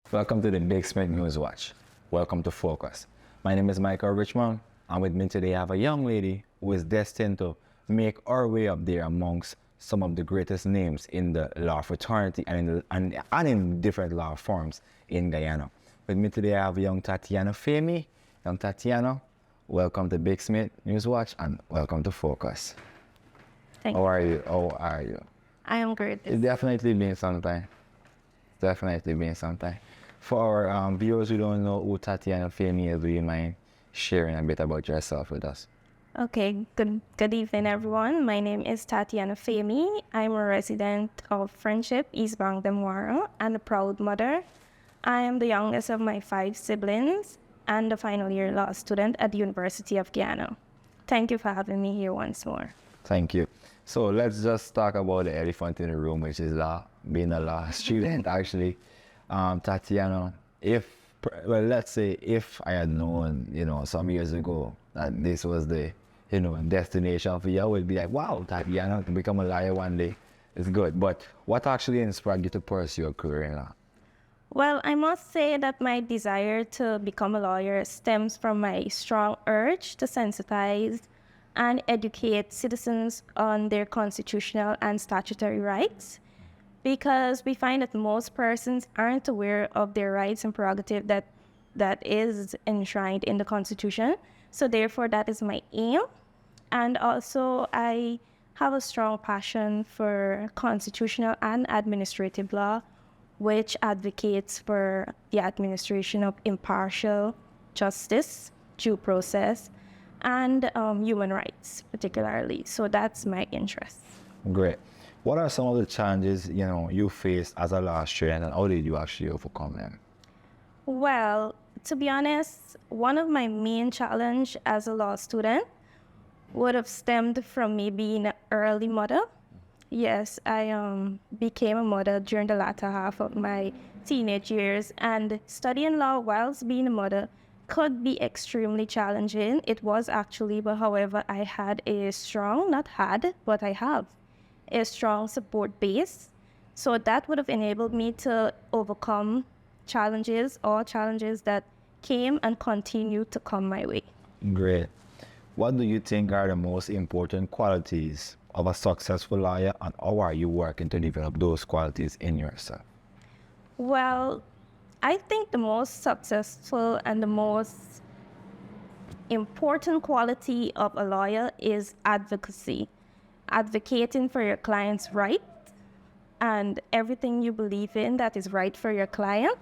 Welcome to the Big Smith News Watch. Welcome to Focus. My name is Michael Richmond, and with me today I have a young lady who is destined to make her way up there amongst some of the greatest names in the law fraternity and in different law forms in Guyana. With me today I have young Tatianna Famey. Young Tatianna, welcome to Big Smith News Watch and welcome to Focus. Thank you. How are you? I am great. It's definitely been some time. For our viewers who don't know who Tatianna Famey is, do you mind sharing a bit about yourself with us? Okay, good evening, everyone. My name is Tatianna Famey. I'm a resident of Friendship, East Bank, Demwara, and a proud mother. I am the youngest of my 5 siblings and a final year law student at the University of Guyana. Thank you for having me here once more. Thank you. So let's just talk about the elephant in the room, which is being a law student, actually. Tatianna, let's say if I had known, some years ago that this was the, destination for you, I would be like, wow, Tatianna, to become a lawyer one day is good. But what actually inspired you to pursue a career in law? Well, I must say that my desire to become a lawyer stems from my strong urge to sensitize and educate citizens on their constitutional and statutory rights, because we find that most persons aren't aware of their rights and prerogative that is enshrined in the Constitution. So therefore, that is my aim. And also, I have a strong passion for constitutional and administrative law, which advocates for the administration of impartial justice, due process, and human rights particularly. So that's my interest. Great. What are some of the challenges, you faced as a law student, and how did you actually overcome them? Well, to be honest, one of my main challenge as a law student would have stemmed from me being an early mother. Yes, I became a mother during the latter half of my teenage years, and studying law whilst being a mother could be extremely challenging. It was actually, but however, I had a strong, not had, but I have a strong support base. So that would have enabled me to overcome challenges that came and continue to come my way. Great. What do you think are the most important qualities of a successful lawyer, and how are you working to develop those qualities in yourself? Well, I think the most successful and the most important quality of a lawyer is advocacy. Advocating for your client's right and everything you believe in that is right for your client.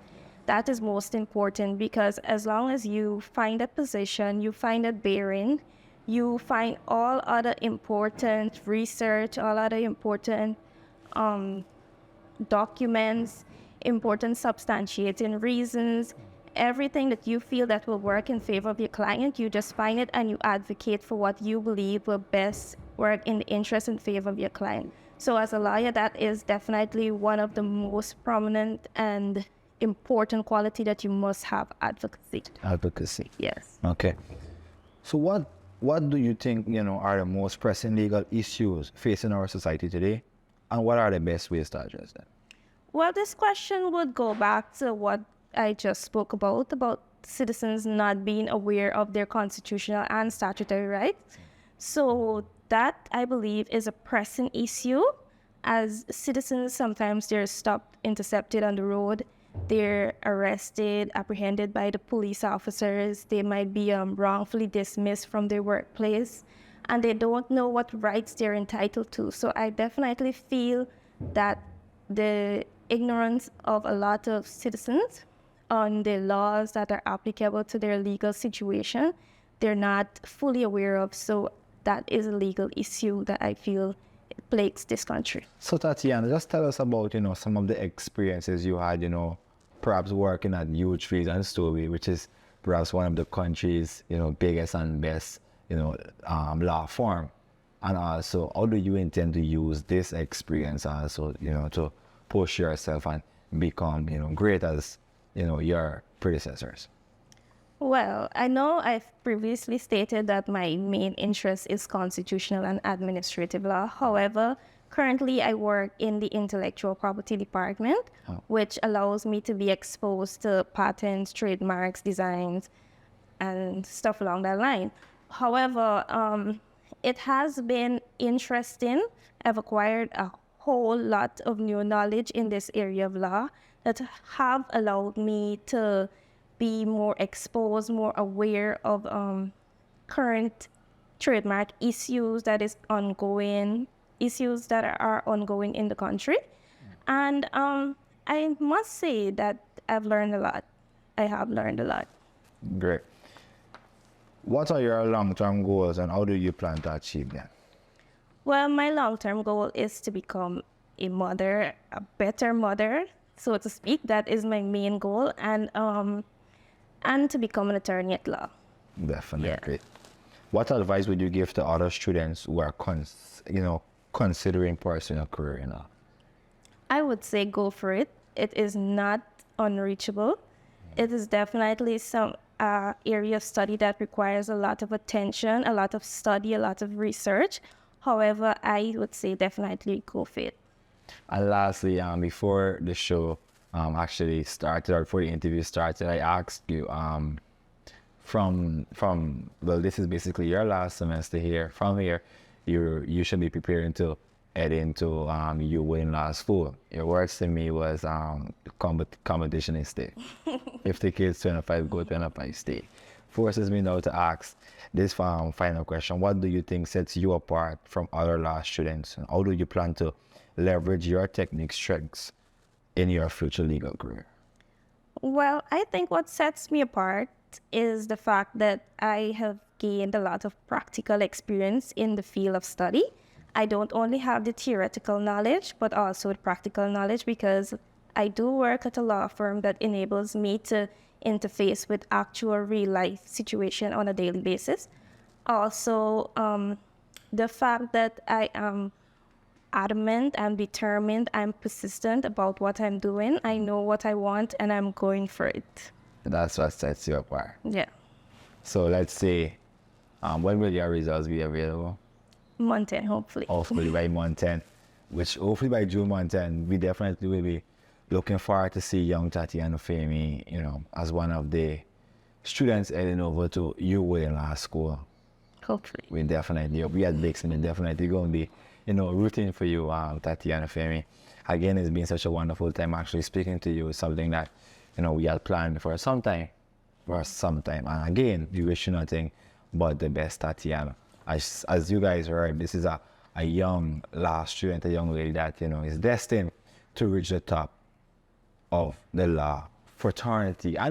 That is most important, because as long as you find a position, you find a bearing, you find all other important research, all other important documents, important substantiating reasons, everything that you feel that will work in favor of your client, you just find it and you advocate for what you believe will best work in the interest and favor of your client. So as a lawyer, that is definitely one of the most prominent and important quality that you must have: advocacy. Advocacy. Yes. Okay. So what do you think, are the most pressing legal issues facing our society today, and what are the best ways to address them? Well, this question would go back to what I just spoke about citizens not being aware of their constitutional and statutory rights. So that, I believe, is a pressing issue. As citizens, sometimes they're stopped, intercepted on the road, they're arrested, apprehended by the police officers, they might be wrongfully dismissed from their workplace, and they don't know what rights they're entitled to. So I definitely feel that the ignorance of a lot of citizens on the laws that are applicable to their legal situation, they're not fully aware of. So that is a legal issue that I feel plagues this country. So Tatianna, just tell us about, some of the experiences you had, perhaps working at Utilise and Story, which is perhaps one of the country's, biggest and best, law firm. And also, how do you intend to use this experience also, to push yourself and become, great as, your predecessors? Well, I know I've previously stated that my main interest is constitutional and administrative law. However, Currently, I work in the intellectual property department, which allows me to be exposed to patents, trademarks, designs, and stuff along that line. However, it has been interesting. I've acquired a whole lot of new knowledge in this area of law that have allowed me to be more exposed, more aware of current trademark issues that is ongoing, issues that are ongoing in the country. And I must say that I've learned a lot. I have learned a lot. Great. What are your long-term goals and how do you plan to achieve them? Well, my long-term goal is to become a mother, a better mother, so to speak. That is my main goal, and to become an attorney at law. Definitely. Yeah. What advice would you give to other students who are considering pursuing a career in law? I would say go for it. It is not unreachable. It is definitely some area of study that requires a lot of attention, a lot of study, a lot of research. However, I would say definitely go for it. And lastly, before the show actually started, or before the interview started, I asked you well, this is basically your last semester here. From here, you should be preparing to head into you win law school. Your words to me was competition is stay. 50 kids, 25 go, 25 stay. Forces me now to ask this final question. What do you think sets you apart from other law students? And how do you plan to leverage your technique strengths in your future legal career? Well, I think what sets me apart is the fact that I have gained a lot of practical experience in the field of study. I don't only have the theoretical knowledge, but also the practical knowledge, because I do work at a law firm that enables me to interface with actual real life situation on a daily basis. Also, the fact that I am adamant, I'm determined, I'm persistent about what I'm doing. I know what I want and I'm going for it. That's what sets you apart. Yeah. So let's say, when will your results be available? Month 10, hopefully. Hopefully by month 10, which hopefully by June month 10, we definitely will be looking forward to see young Tatianna Famey, as one of the students heading over to UWA Law School. Hopefully. We at Dixon, definitely going to be, rooting for you, Tatianna Famey. Again, it's been such a wonderful time actually speaking to you. It's something that, we had planned for some time. And again, we wish you nothing but the best, Tatianna. As you guys heard, this is a young law student, a young lady that, is destined to reach the top of the law fraternity. I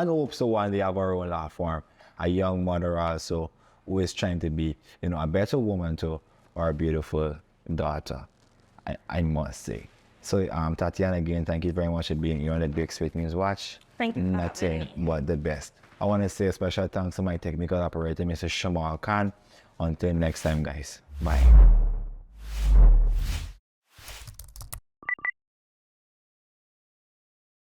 hope so one day have our own law firm. A young mother also who is trying to be, a better woman to our beautiful daughter, I must say. So, Tatianna, again, thank you very much for being here on the Big Sweet News Watch. Thank you. Nothing but the best. I want to say a special thanks to my technical operator, Mr. Shamal Khan. Until next time, guys. Bye.